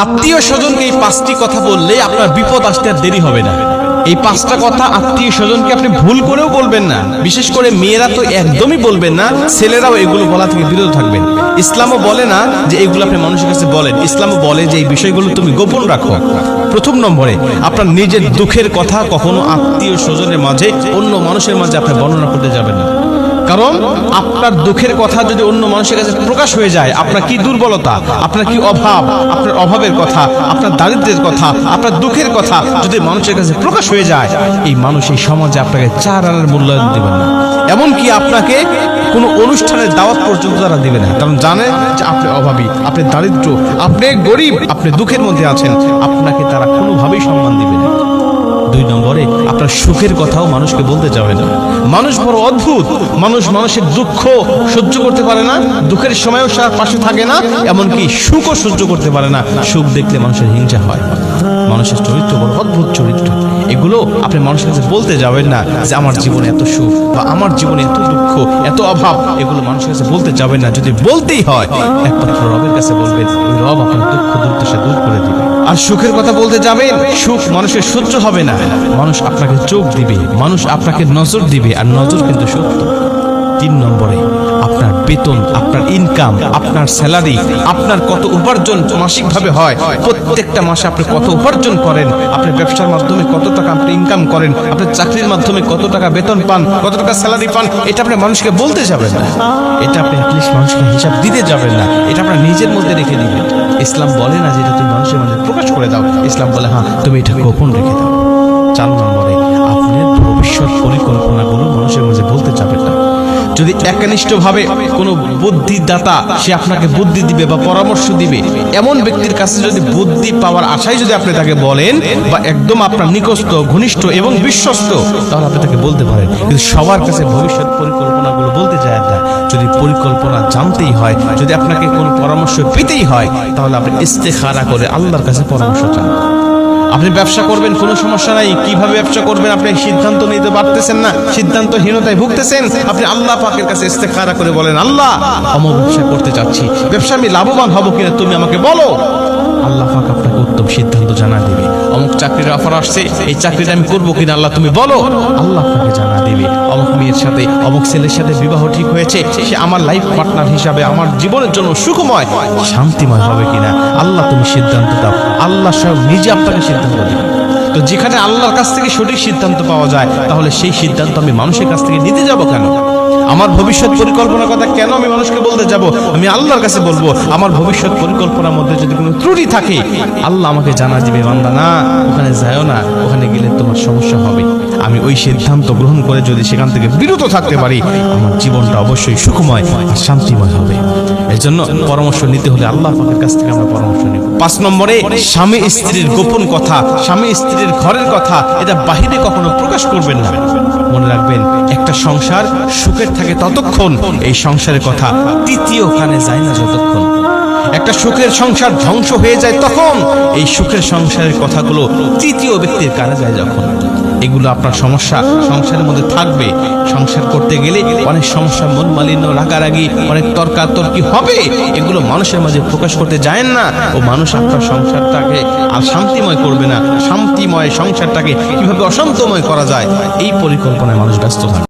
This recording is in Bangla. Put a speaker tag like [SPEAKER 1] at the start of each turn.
[SPEAKER 1] আত্মীয় স্বজনকে এই 5টি কথা বললে আপনার বিপদ আসতে আর দেরি হবে না। এই 5টা কথা আত্মীয় স্বজনকে আপনি ভুল করেও বলবেন না। বিশেষ করে মেয়েরা তো একদমই বলবেন না, ছেলেরাও এগুলো বলা থেকে বিরত থাকবেন। ইসলামও বলে না যে এগুলো আপনি মানুষের কাছে বলেন, ইসলামও বলে যে এই বিষয়গুলো তুমি গোপন রাখো। প্রথম নম্বরে, আপনার নিজের দুঃখের কথা কখনো আত্মীয় স্বজনের মাঝে, অন্য মানুষের মাঝে আপনি বর্ণনা করতে যাবেন না। কারণ আপনার দুঃখের কথা যদি অন্য মানুষের কাছে প্রকাশ হয়ে যায়, আপনার কি দুর্বলতা, আপনার কি অভাব, আপনার অভাবের কথা, আপনার দারিদ্র্যের কথা, আপনার দুঃখের কথা যদি মানুষের কাছে প্রকাশ হয়ে যায়, এই মানুষ এই সমাজে আপনাকে 4 আনার মূল্যায়ন দিবেন না। এমনকি আপনাকে কোনো অনুষ্ঠানের দাওয়াত পর্যন্ত তারা দিবে না। কারণ জানে যে আপনি অভাবী, আপনি দারিদ্র, আপনি গরিব, আপনি দুঃখের মধ্যে আছেন, আপনাকে তারা কোনোভাবেই সম্মান দিবে না। 2 নম্বরে, আপনার সুখের কথাও মানুষকে বলতে যাবেন না। মানুষ বড় অদ্ভুত, মানুষের দুঃখ সহ্য করতে পারে না, দুঃখের সময়ও তার পাশে থাকে না, এমনকি সুখও সহ্য করতে পারে না। সুখ দেখলে মানুষের হিংসা হয়। মানুষের চরিত্র বড় অদ্ভুত চরিত্র, এগুলো আপনি মানুষের কাছে বলতে যাবেন না যে আমার জীবনে এত সুখ বা আমার জীবনে এত দুঃখ, এত অভাব, এগুলো মানুষের কাছে বলতে যাবেন না। যদি বলতেই হয়, একমাত্র রবের কাছে বলবেন, ওই রব আপনার দুঃখ দুর্দশা দূর করে দিবে। আর সুখের কথা বলতে যাবেন, সুখ মানুষের সহ্য হবে না। মানুষ আপনাকে চোখ দিবে, মানুষ আপনাকে নজর দিবে, আর নজর কিন্তু সত্য। 3 নম্বরে, আপনার বেতন, আপনার ইনকাম, আপনার স্যালারি, আপনার কত উপার্জন মাসিকভাবে হয়, প্রত্যেকটা মাসে আপনি কত উপার্জন করেন, আপনি ব্যবসার মাধ্যমে কত টাকা আপনি ইনকাম করেন, আপনার চাকরির মাধ্যমে কত টাকা বেতন পান, কত টাকা স্যালারি পান, এটা আপনি মানুষকে বলতে যাবেন না। এটা আপনি অ্যাটলিস্ট মানুষকে হিসাব দিতে যাবেন না। এটা আপনার নিজের মধ্যে রেখে দিবেন। ইসলাম বলে না যে এটা তুমি মানুষের মধ্যে প্রকাশ করে দাও। ইসলাম বলে হ্যাঁ, তুমি এটা গোপন রেখে দাও। 4 নম্বরে, আপনার ভবিষ্যৎ পরিকল্পনাগুলো মানুষের মাঝে বলতে যাবেন না। যদি একনিষ্ঠভাবে কোনো বুদ্ধিদাতা সে আপনাকে বুদ্ধি দিবে বা পরামর্শ দিবে, এমন ব্যক্তির কাছে যদি বুদ্ধি পাওয়ার আশায় যদি আপনি তাকে বলেন, বা একদম আপনার নিকটস্থ, ঘনিষ্ঠ এবং বিশ্বস্ত, তাহলে আপনি তাকে বলতে পারেন। কিন্তু সবার কাছে ভবিষ্যৎ পরিকল্পনাগুলো বলতে যায় না। যদি পরিকল্পনা জানতেই হয়, যদি আপনাকে কোনো পরামর্শ পেতেই হয়, তাহলে আপনি ইস্তেখারা করে আল্লাহর কাছে পরামর্শ চান। আপনি ব্যবসা করবেন, কোনো সমস্যা নাই, কিভাবে ব্যবসা করবেন আপনি সিদ্ধান্ত নিতে পারতেছেন না, সিদ্ধান্তহীনতায় ভুগতেছেন, আপনি আল্লাহ পাকের কাছে ইস্তেখারা করে বলেন, আল্লাহ অমুক ব্যবসা করতে চাচ্ছি, ব্যবসা আমি লাভবান হব কিনা তুমি আমাকে বলো। আল্লাহ পাক আপনাকে উত্তম সিদ্ধান্ত জানা দিবে। অমুক চাকরির অফার আসছে, এই চাকরিটা আমি করবো কিনা আল্লাহ তুমি বলো। আল্লাহ আপনাকে জানা দিবে। অমুক মেয়ের সাথে, অমুক ছেলের সাথে বিবাহ ঠিক হয়েছে, সে আমার লাইফ পার্টনার হিসাবে আমার জীবনের জন্য সুখময়, শান্তিময় হবে কিনা আল্লাহ তুমি সিদ্ধান্ত দাও। আল্লাহ স্বয়ং নিজে আপনাকে সিদ্ধান্ত দিবে। তো যেখানে আল্লাহর কাছ থেকে সঠিক সিদ্ধান্ত পাওয়া যায়, তাহলে সেই সিদ্ধান্ত আমি মানুষের কাছ থেকে নিতে যাব কেন? আমার ভবিষ্যৎ পরিকল্পনার কথা কেন আমি মানুষকে বলতে যাব? আমি আল্লাহর কাছে বলবো। আমার ভবিষ্যৎ পরিকল্পনার মধ্যে যদি কোনো ত্রুটি থাকে, আল্লাহ আমাকে জানা দিবে, বান্দা না ওখানে যাও না, ওখানে গেলে তোমার সমস্যা হবে। আমি ওই সিদ্ধান্ত গ্রহণ করে যদি সেখান থেকে বিরত থাকতে পারি, আমার জীবনটা অবশ্যই সুখময় আর শান্তিময় হবে। এই জন্য পরামর্শ নিতে হলে আল্লাহ পাকের কাছ থেকে আমরা পরামর্শ নিব। 5 নম্বরে, স্বামী স্ত্রীর গোপন কথা, স্বামী স্ত্রীর ঘরের কথা, এটা বাহিরে কখনো প্রকাশ করবেন না। মনে রাখবেন, একটা সংসার সুখের থাকে ততক্ষণ, এই সংসারের কথা 3য় কানে যায় না যতক্ষণ। একটা সুখের সংসার ধ্বংস হয়ে যায় তখন, এই সুখের সংসারের কথাগুলো 3য় ব্যক্তির কানে যায় যখন। এগুলো আপনার সমস্যা সংসারের মধ্যে থাকবে। সংসার করতে গেলে অনেক সমস্যা, মন মালিন্য, রাগারাগি, অনেক তর্কাতর্কি হবে। এগুলো মানুষের মাঝে প্রকাশ করতে যায় না। ও মানুষ আপনার সংসারটাকে আর শান্তিময় করবে না। শান্তিময় সংসারটাকে কিভাবে অশান্তময় করা যায়, এই পরিকল্পনায় মানুষ ব্যস্ত থাকে।